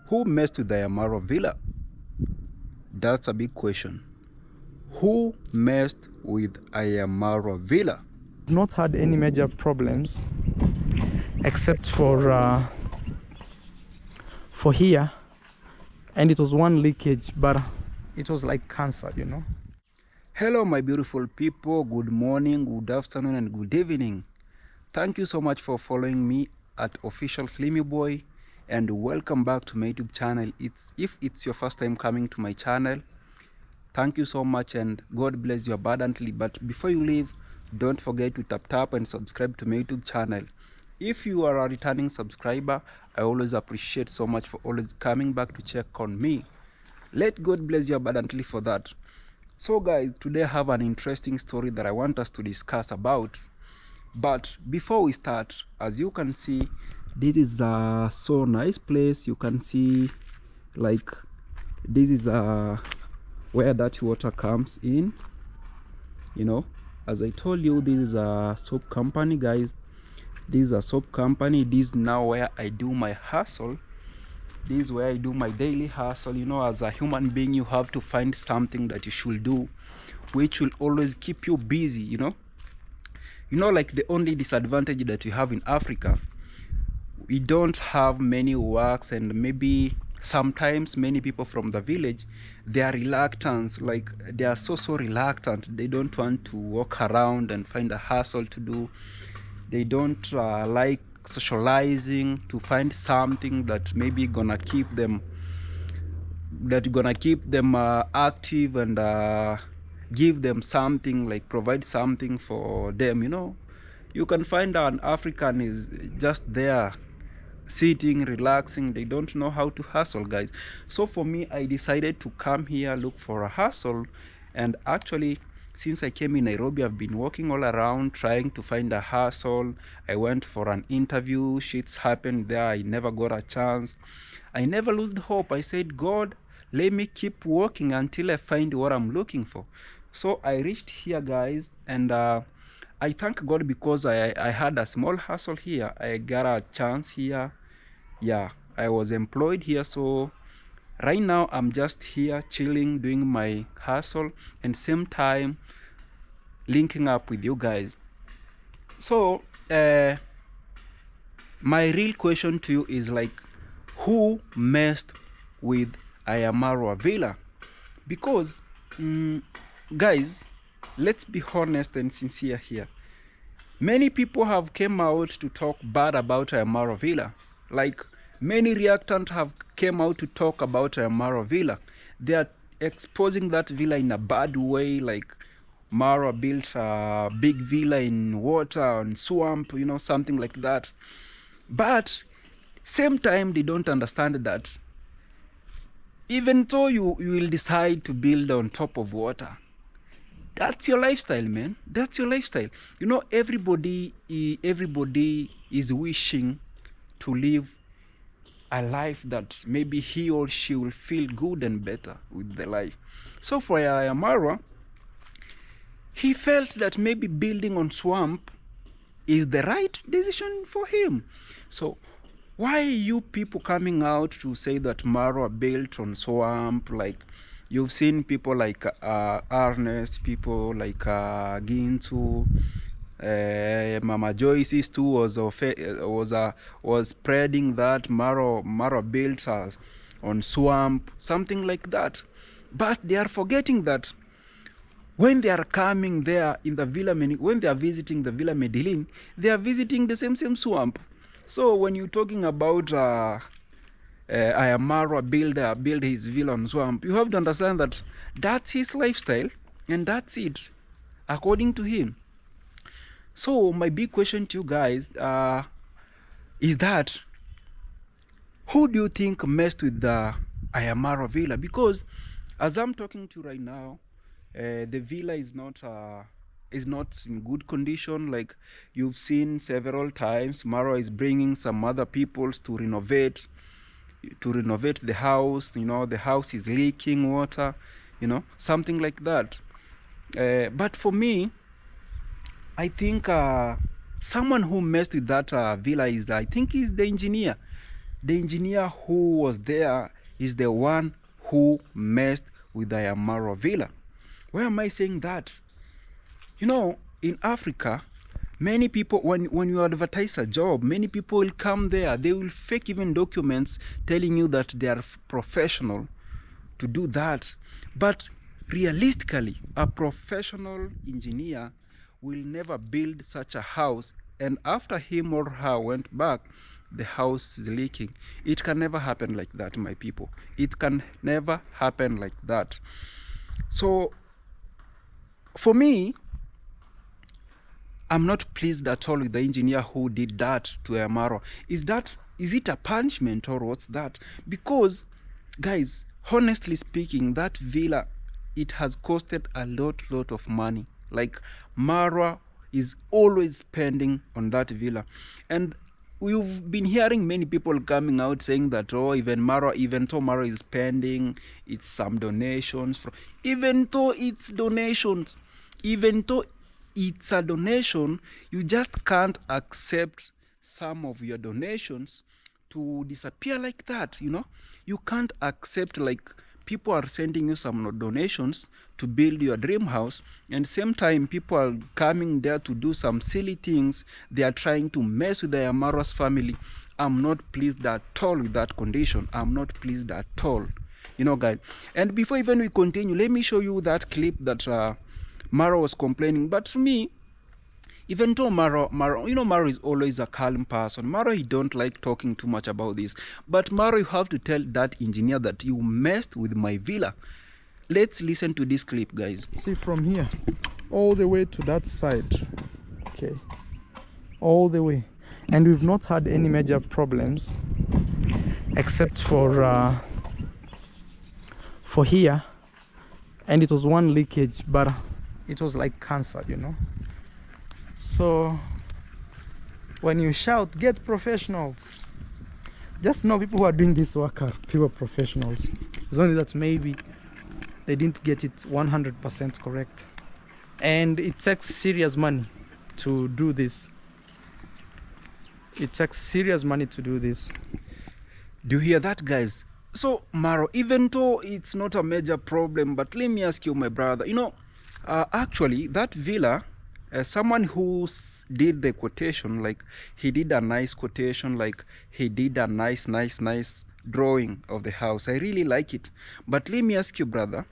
Who messed with the Maro villa? That's a big question. Who messed with Maro villa? Not had any major problems except for here, and it was one leakage, but it was like cancer, you know. Hello my beautiful people, good morning, good afternoon and good evening. Thank you so much for following me at official SleemyBoy, and welcome back to my YouTube channel. If it's your first time coming to my channel, thank you so much and God bless you abundantly. But before you leave, don't forget to tap and subscribe to my YouTube channel. If you are a returning subscriber, I always appreciate so much for always coming back to check on me. Let God bless you abundantly for that. So guys, today I have an interesting story that I want us to discuss about. But before we start, as you can see, this is a so nice place. You can see like this is where that water comes in, you know. As I told you, this is a soap company, guys. This is a soap company. This is now where I do my hustle. This is where I do my daily hustle. You know, as a human being, you have to find something that you should do which will always keep you busy, you know. Like the only disadvantage that we have in Africa, we don't have many works, and maybe sometimes many people from the village, they are reluctant, like they are so reluctant. They don't want to walk around and find a hustle to do. They don't like socializing to find something that maybe gonna keep them active and give them something, like provide something for them, you know. You can find an African is just there sitting, relaxing. They don't know how to hustle, guys. So for me, I decided to come here, look for a hustle. And actually, since I came in Nairobi, I've been walking all around trying to find a hustle. I went for an interview. Shits happened there. I never got a chance. I never lost hope. I said, God, let me keep working until I find what I'm looking for. So I reached here, guys, and I thank God because I had a small hustle here. I got a chance here. Yeah, I was employed here. So right now I'm just here chilling, doing my hustle, and same time linking up with you guys. So my real question to you is like, who messed with Maro villa? Because guys, let's be honest and sincere here. Many people have came out to talk bad about Maro villa. Like many reactants have came out to talk about Maro villa. They are exposing that villa in a bad way, like Maro built a big villa in water and swamp, you know, something like that. But same time, they don't understand that even though you will decide to build on top of water, that's your lifestyle, man. That's your lifestyle. You know, everybody is wishing to live a life that maybe he or she will feel good and better with the life. So for Maro, he felt that maybe building on swamp is the right decision for him. So why you people coming out to say that Maro built on swamp? Like you've seen people like Ernest, people like Gintu, Mama Joyce's too was spreading that Maro built on swamp, something like that. But they are forgetting that when they are coming there in the villa, when they are visiting the Villa Medellin, they are visiting the same swamp. So when you're talking about Maro build his villa on swamp, you have to understand that that's his lifestyle and that's it, according to him. So my big question to you guys is that, who do you think messed with the Maro villa? Because as I'm talking to you right now, the villa is not in good condition. Like you've seen several times, Maro is bringing some other peoples to renovate the house. You know, the house is leaking water, you know, something like that. But for me, I think someone who messed with that villa is, I think, is the engineer. the engineer who was there is the one who messed with the Maro villa. Why am I saying that? You know, in Africa, many people, when you advertise a job, many people will come there. They will fake even documents telling you that they are professional to do that. But realistically, a professional engineer will never build such a house, and after him or her went back, the house is leaking. It can never happen like that, my people. It can never happen like that. So for me, I'm not pleased at all with the engineer who did that to Maro. Is it a punishment or what's that? Because, guys, honestly speaking, that villa, it has costed a lot of money. Like, Maro is always spending on that villa. And we've been hearing many people coming out saying that, oh, even though Maro is spending, it's some donations. Even though it's a donation, you just can't accept some of your donations to disappear like that, you know. You can't accept, like, people are sending you some donations to build your dream house, and same time people are coming there to do some silly things. They are trying to mess with the Maro's family. I'm not pleased at all with that condition. I'm not pleased at all, you know, guys. And before even we continue, let me show you that clip that Maro was complaining. But to me, even though Maro, you know, Maro is always a calm person. Maro, he don't like talking too much about this. But Maro, you have to tell that engineer that you messed with my villa. Let's listen to this clip, guys. See, from here all the way to that side, okay, all the way, and we've not had any major problems except for here, and it was one leakage, but it was like cancer, you know. So when you shout, get professionals, just know people who are doing this work are pure professionals. It's only that maybe they didn't get it 100% correct, and it takes serious money to do this. It takes serious money to do this. Do you hear that, guys? So Maro, even though it's not a major problem, but let me ask you, my brother, you know, actually that villa, someone who did the quotation, like, he did a nice quotation, like, he did a nice drawing of the house. I really like it. But let me ask you, brother,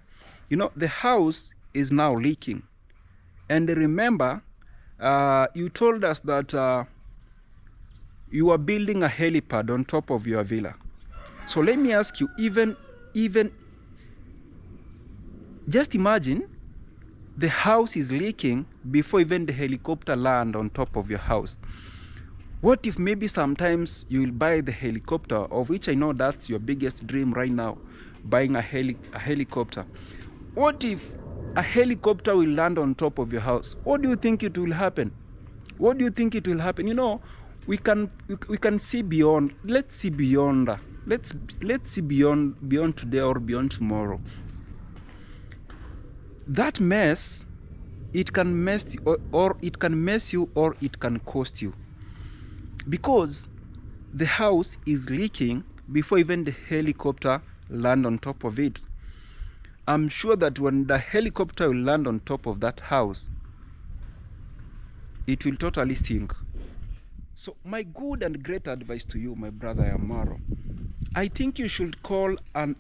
you know, the house is now leaking. And remember, you told us that you are building a helipad on top of your villa. So let me ask you, even just imagine the house is leaking before even the helicopter land on top of your house. What if maybe sometimes you will buy the helicopter, of which I know that's your biggest dream right now, buying a helicopter. What if a helicopter will land on top of your house? What do you think it will happen? What do you think it will happen? You know, we can see beyond. Let's see beyond. Let's see beyond today or beyond tomorrow. That mess, it can mess you, or it can mess you, or it can cost you, because the house is leaking before even the helicopter land on top of it. I'm sure that when the helicopter will land on top of that house, it will totally sink. So my good and great advice to you, my brother Maro, I think you should call an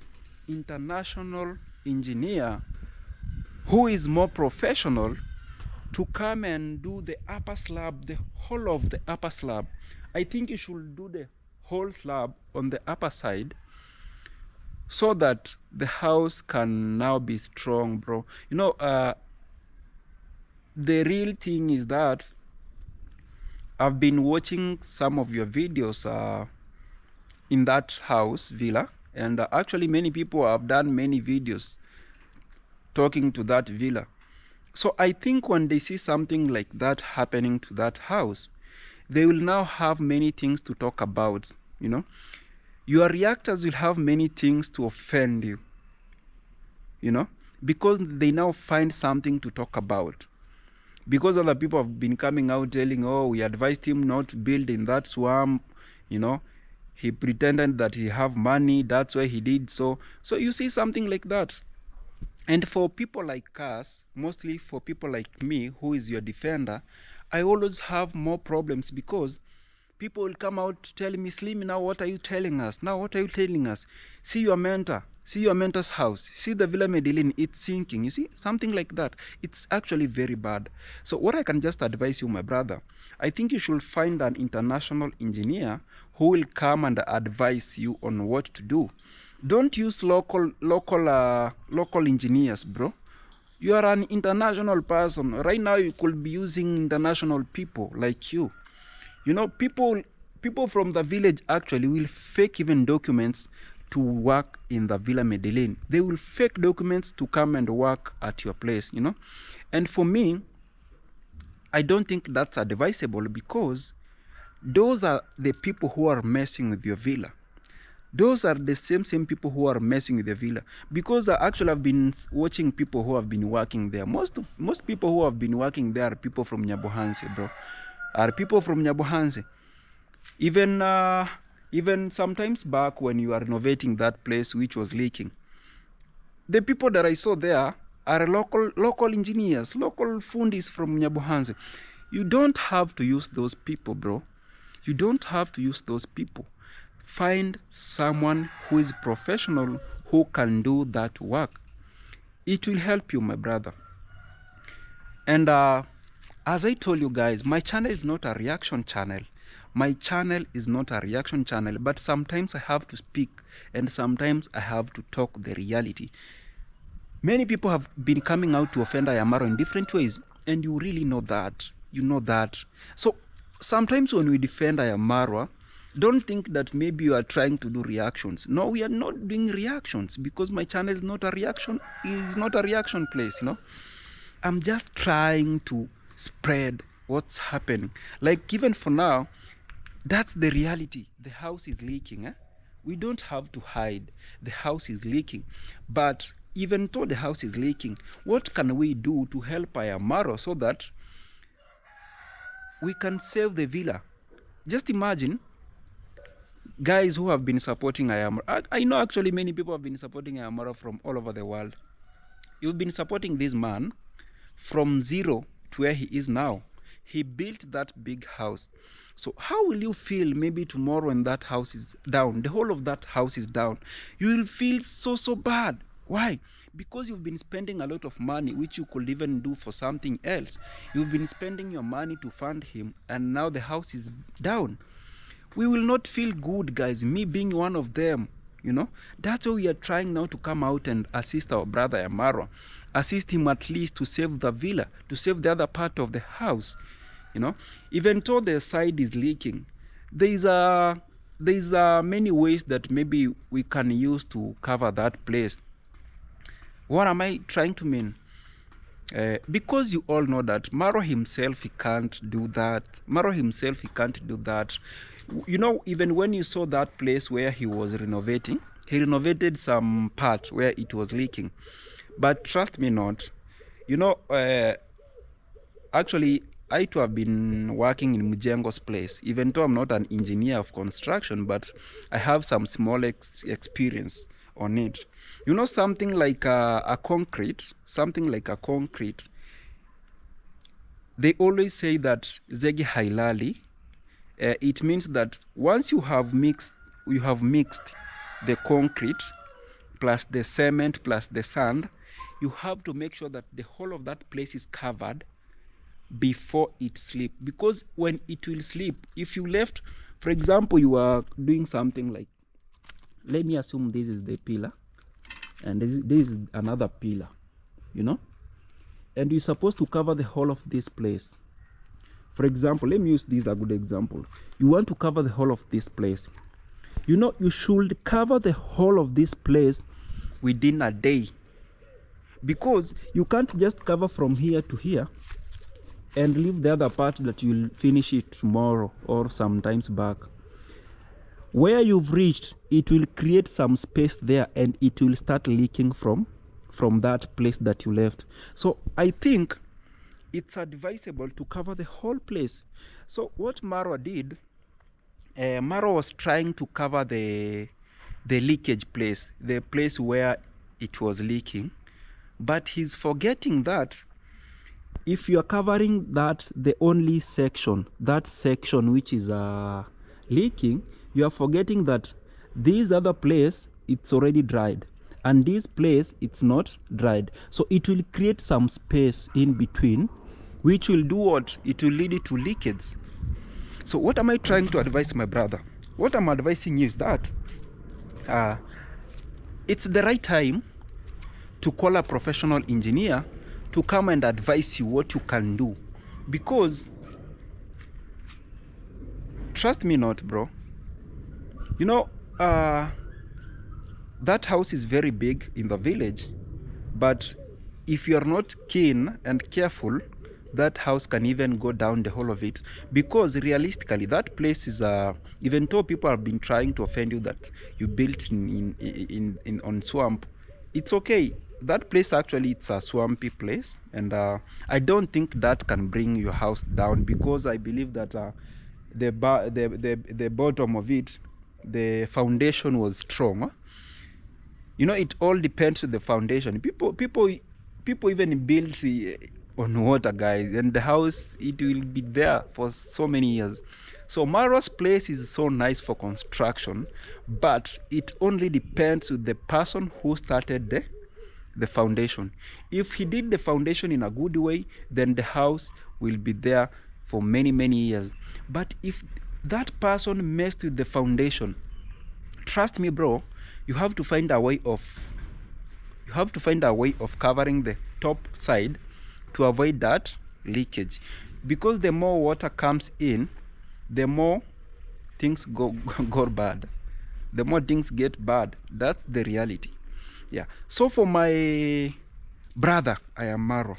international engineer who is more professional to come and do the upper slab, the whole of the upper slab. I think you should do the whole slab on the upper side, so that the house can now be strong, bro. You know, the real thing is that I've been watching some of your videos in that house villa, and actually many people have done many videos talking to that villa. So I think when they see something like that happening to that house, they will now have many things to talk about, you know. Your reactors will have many things to offend you, you know, because they now find something to talk about. Because other people have been coming out telling, oh, we advised him not to build in that swamp, you know. he pretended that he have money, that's why he did so. So you see something like that. And for people like us, mostly for people like me, who is your defender, I always have more problems because people will come out telling me, Sleemy, now what are you telling us? Now what are you telling us? See your mentor. See your mentor's house. See the Villa Medellin, it's sinking. You see, something like that. It's actually very bad. So what I can just advise you, my brother, I think you should find an international engineer who will come and advise you on what to do. Don't use local engineers, bro. You are an international person. Right now, you could be using international people like you. You know, people from the village actually will fake even documents to work in the Villa Medellin. They will fake documents to come and work at your place, you know. And for me, I don't think that's advisable because those are the people who are messing with your villa. Those are the same people who are messing with the villa. Because I actually have been watching people who have been working there. Most people who have been working there are people from Nyabohanse, bro. Are people from Nyabohanse. Even sometimes back when you are renovating that place which was leaking, the people that I saw there are local engineers, local fundis from Nyabohanse. You don't have to use those people, bro. You don't have to use those people. Find someone who is professional who can do that work. It will help you, my brother. And as I told you guys, my channel is not a reaction channel. My channel is not a reaction channel, but sometimes I have to speak and sometimes I have to talk the reality. Many people have been coming out to offend Maro in different ways, and you really know that. You know that. So sometimes when we defend Maro, don't think that maybe you are trying to do reactions. No, we are not doing reactions because my channel is not a reaction place, you know. I'm just trying to spread what's happening. Like even for now, that's the reality. The house is leaking. We don't have to hide. The house is leaking. But even though the house is leaking, what can we do to help Maro so that we can save the villa? Just imagine, guys who have been supporting Maro. I know actually many people have been supporting Maro from all over the world. You've been supporting this man from zero to where he is now. He built that big house. So how will you feel maybe tomorrow when that house is down, the whole of that house is down? You will feel so bad. Why? Because you've been spending a lot of money which you could even do for something else. You've been spending your money to fund him and now the house is down. We will not feel good, guys, me being one of them, you know. That's why we are trying now to come out and assist our brother Maro. Assist him at least to save the villa, to save the other part of the house, you know. Even though the side is leaking, there's many ways that maybe we can use to cover that place. What am I trying to mean? Because you all know that Maro himself, he can't do that. Maro himself, he can't do that. You know, even when you saw that place where he was renovating, he renovated some parts where it was leaking. But trust me not, you know, actually, I too have been working in Mujengo's place, even though I'm not an engineer of construction, but I have some small experience on it. You know, something like a concrete, they always say that Zegi Hailali, it means that once you have mixed the concrete plus the cement plus the sand, you have to make sure that the whole of that place is covered before it sleep. Because when it will sleep, if you left, for example, you are doing something like, let me assume this is the pillar and this is another pillar, you know, and you're supposed to cover the whole of this place. For example, let me use this as a good example. You want to cover the whole of this place. You know, you should cover the whole of this place within a day. Because you can't just cover from here to here and leave the other part that you'll finish it tomorrow or sometimes back. Where you've reached, it will create some space there and it will start leaking from that place that you left. So I think it's advisable to cover the whole place. So what Maro did, Maro was trying to cover the leakage place, the place where it was leaking, but he's forgetting that if you are covering that the only section, that section which is leaking, you are forgetting that this other place it's already dried and this place it's not dried, so it will create some space in between, which will do what? It will lead to leakage. So what am I trying to advise my brother? What I'm advising you is that it's the right time to call a professional engineer to come and advise you what you can do, because trust me not, bro, you know, that house is very big in the village, but if you are not keen and careful, that house can even go down, the whole of it, because realistically that place is even though people have been trying to offend you that you built in on swamp, it's okay. That place actually it's a swampy place, and I don't think that can bring your house down, because I believe that the bottom of it, the foundation was strong. You know, it all depends on the foundation. People even build on water, guys, and the house, it will be there for so many years. So Maro's place is so nice for construction, but it only depends on the person who started the foundation. If he did the foundation in a good way, then the house will be there for many years. But if that person messed with the foundation, trust me, bro, you have to find a way of covering the top side to avoid that leakage, because the more water comes in, the more things go bad, the more things get bad. That's the reality. Yeah. So for my brother, I am Maro.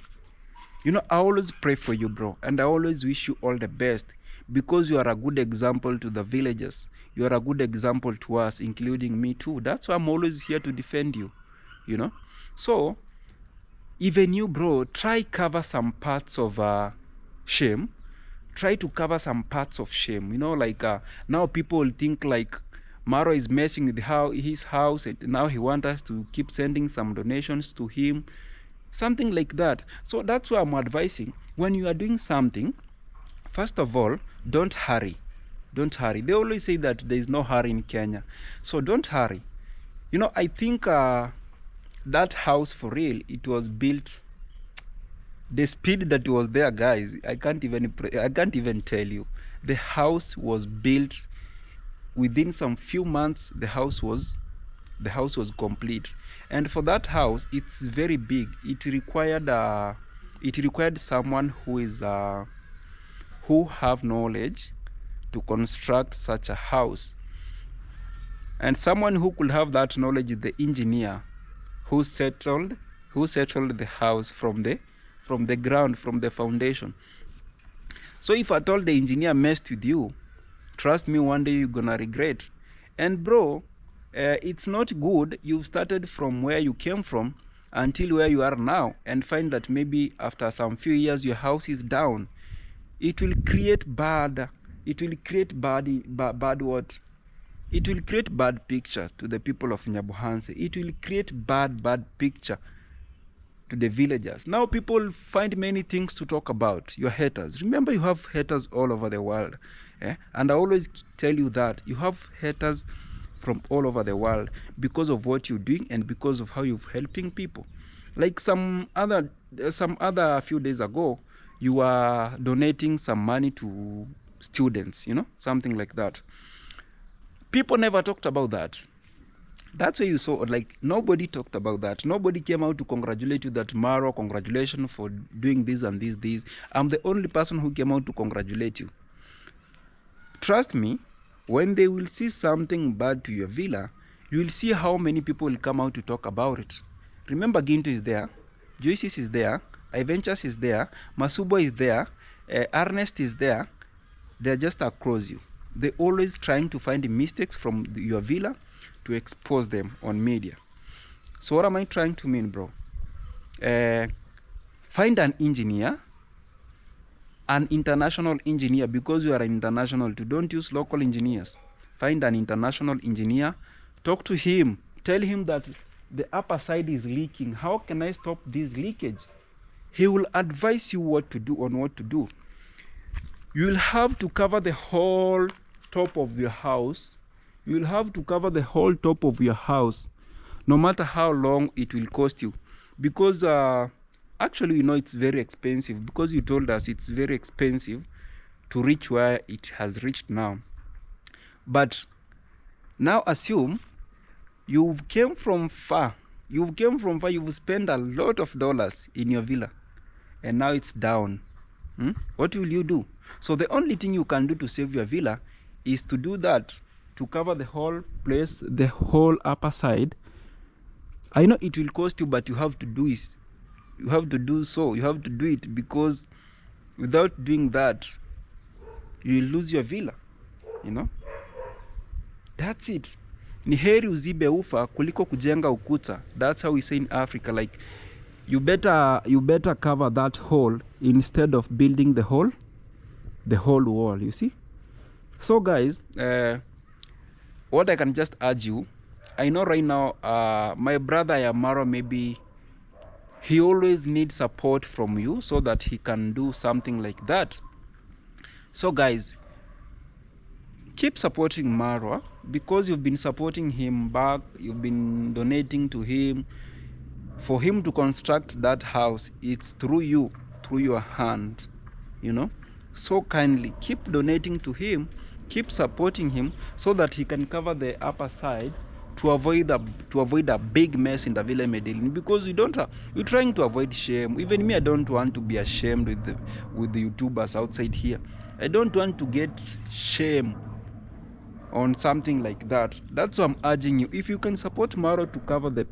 You know, I always pray for you, bro, and I always wish you all the best, because you are a good example to the villagers. You are a good example to us, including me too. That's why I'm always here to defend you, you know. So even you, bro, try cover some parts of shame. Try to cover some parts of shame, you know, like now people will think like Maro is messing with his house, and now he wants us to keep sending some donations to him, something like that. So that's why I'm advising, when you are doing something, first of all, don't hurry. They always say that there is no hurry in Kenya, so don't hurry. You know, I think that house, for real, it was built, the speed that was there, guys, I can't even tell you. The house was built within some few months. The house was complete, and for that house, it's very big. It required someone who have knowledge to construct such a house, and someone who could have that knowledge is the engineer who settled the house from the ground, from the foundation. So if I told the engineer messed with you, trust me, one day you're gonna regret. And bro, it's not good you've started from where you came from until where you are now, and find that maybe after some few years your house is down. It will create bad picture to the people of Nyabuhanse. It will create bad picture to the villagers. Now people find many things to talk about. Your haters, remember, you have haters all over the world, and I always tell you that you have haters from all over the world because of what you're doing and because of how you're helping people. Like some other few days ago, you are donating some money to students, you know, something like that. People never talked about that. That's why you saw, like, nobody talked about that. Nobody came out to congratulate you that, Maro, congratulations for doing this and this. I'm the only person who came out to congratulate you. Trust me, when they will see something bad to your villa, you will see how many people will come out to talk about it. Remember, Ginto is there, Joyce is there, Iventures is there, Masubo is there, Ernest is there. They're just across you. They're always trying to find mistakes from your villa to expose them on media. So what am I trying to mean, bro? Find an engineer an international engineer, because you are international too. Don't use local engineers. Find an international engineer, talk to him, tell him that the upper side is leaking. How can I stop this leakage? He will advise you what to do on what to do. You will have to cover the whole top of your house. You will have to cover the whole top of your house, no matter how long it will cost you. Because actually, you know, it's very expensive, because you told us it's very expensive to reach where it has reached now. But now assume you've came from far. You've spent a lot of dollars in your villa, and now it's down. What will you do? So the only thing you can do to save your villa is to do that, to cover the whole place, the whole upper side. I know it will cost you, but you have to do it. You have to do so. You have to do it, because without doing that, you will lose your villa. You know? That's it. Ni heri uzibe ufa kuliko kujenga ukuta. That's how we say in Africa. Like, you better cover that hole instead of building the whole wall, you see. So guys, what I can just urge you, I know right now my brother Maro, maybe he always needs support from you so that he can do something like that. So guys, keep supporting Maro, because you've been supporting him back, you've been donating to him. For him to construct that house, it's through you, through your hand, you know. So kindly keep donating to him, keep supporting him, so that he can cover the upper side, to avoid a big mess in the Villa Medellin. Because you're trying to avoid shame. Even me, I don't want to be ashamed with the YouTubers outside here. I don't want to get shame on something like that. That's why I'm urging you, if you can support Maro to cover the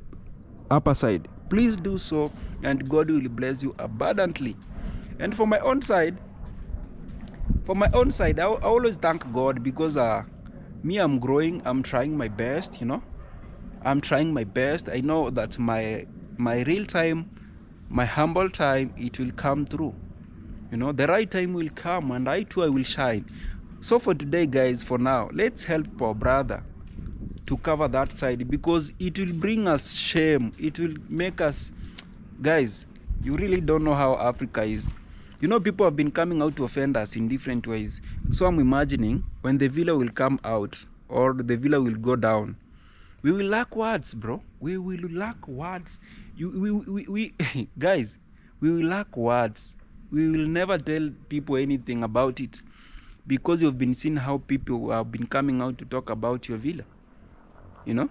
upper side, please do so, and God will bless you abundantly. And for my own side, I always thank God, because me, I'm growing, I'm trying my best, you know. I'm trying my best. I know that my real time, my humble time, it will come through. You know, the right time will come, and I too, I will shine. So for today, guys, for now, let's help our brother to cover that side, because it will bring us shame. It will make us, guys, you really don't know how Africa is. You know, people have been coming out to offend us in different ways. So I'm imagining when the villa will come out, or the villa will go down, we will lack words, bro. We will lack words. Guys, we will lack words. We will never tell people anything about it, because you've been seeing how people have been coming out to talk about your villa, you know.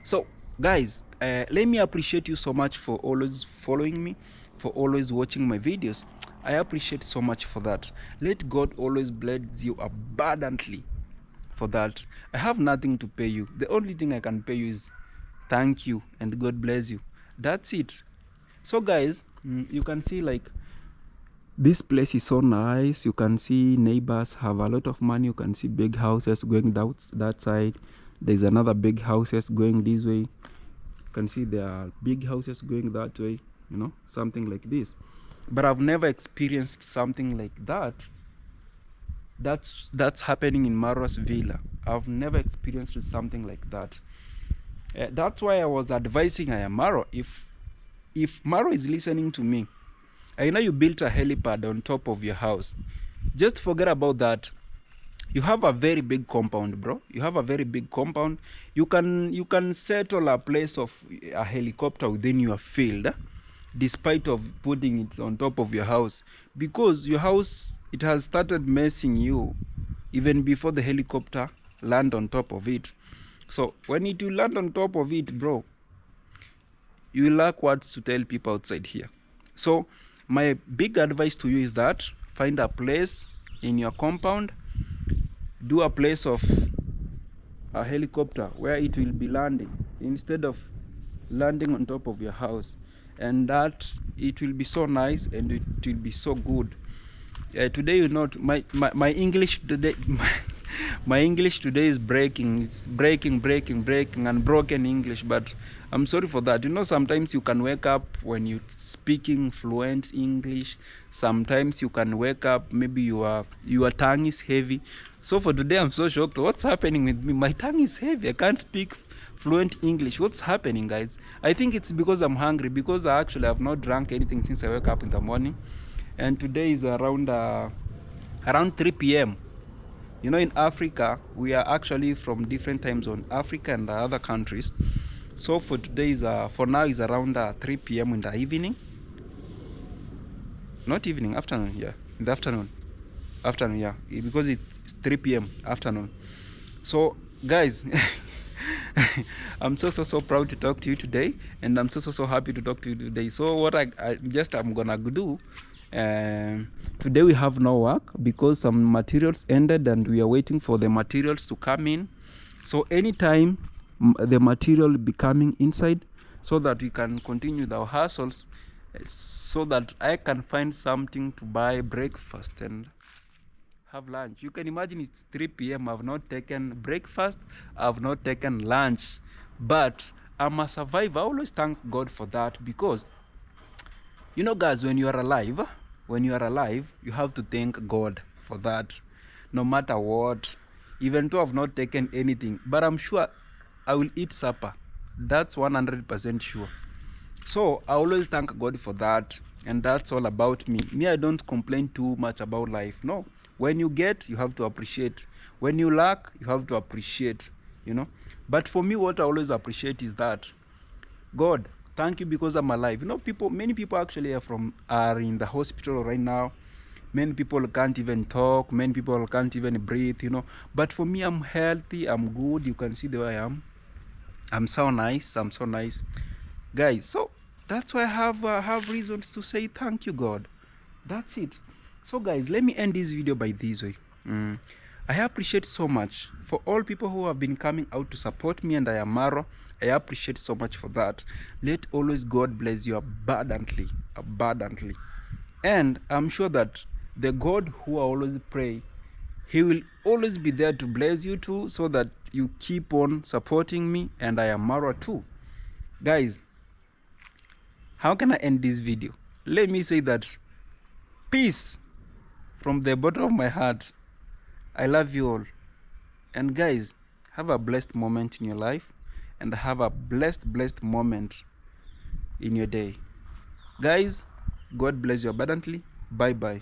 So guys, let me appreciate you so much for always following me, for always watching my videos. I appreciate so much for that. Let God always bless you abundantly for that. I have nothing to pay you. The only thing I can pay you is thank you, and God bless you. That's it. So guys, you can see, like, this place is so nice. You can see neighbors have a lot of money. You can see big houses going that side. There's another big houses going this way. You can see there are big houses going that way, you know, something like this. But I've never experienced something like that. That's happening in Maro's villa. I've never experienced something like that. That's why I was advising Maro, if Maro is listening to me, I know you built a helipad on top of your house. Just forget about that. You have a very big compound, bro. You have a very big compound. You can settle a place of a helicopter within your field, despite of putting it on top of your house, because your house, it has started messing you even before the helicopter land on top of it. So when it will land on top of it, bro, you will lack words to tell people outside here. So my big advice to you is that find a place in your compound, do a place of a helicopter where it will be landing instead of landing on top of your house, and that it will be so nice and it will be so good. Today, you know, my English today My English today is breaking. It's breaking and broken English, but I'm sorry for that. You know, sometimes you can wake up when you're speaking fluent English. Sometimes you can wake up, maybe your tongue is heavy. So for today, I'm so shocked. What's happening with me? My tongue is heavy. I can't speak fluent English. What's happening, guys? I think it's because I'm hungry, because I actually have not drank anything since I woke up in the morning. And today is around 3 p.m. You know, in Africa, we are actually from different time zone, Africa and other countries. So for today is for now is around 3 p.m. in the evening. Not evening, afternoon, yeah. In the afternoon. Afternoon, yeah. Because it's 3 p.m. afternoon. So guys, I'm so proud to talk to you today, and I'm so happy to talk to you today. So what I'm gonna do, today we have no work because some materials ended and we are waiting for the materials to come in. So anytime the material will be coming inside, so that we can continue our hustles, so that I can find something to buy breakfast and have lunch. You can imagine it's 3 p.m. I've not taken breakfast, I've not taken lunch, but I'm a survivor. I always thank God for that, because you know, guys, when you are alive, you have to thank God for that, no matter what. Even though I've not taken anything, but I'm sure I will eat supper. That's 100% sure. So I always thank God for that, and that's all about me. I don't complain too much about life. No, when you get, you have to appreciate. When you lack, you have to appreciate, you know. But for me, what I always appreciate is that, God, thank you because I'm alive. You know, many people actually are in the hospital right now. Many people can't even talk. Many people can't even breathe, you know. But for me, I'm healthy, I'm good. You can see the way I am. I'm so nice, guys. So that's why I have reasons to say thank you, God. That's it. So guys, let me end this video by this way. I appreciate so much for all people who have been coming out to support me, and I am Maro. I appreciate so much for that. Let always God bless you abundantly. And I'm sure that the God who I always pray, He will always be there to bless you too, so that you keep on supporting me, and I am Maro too. Guys, how can I end this video? Let me say that peace from the bottom of my heart. I love you all. And guys, have a blessed moment in your life, and have a blessed moment in your day. Guys, God bless you abundantly. Bye bye.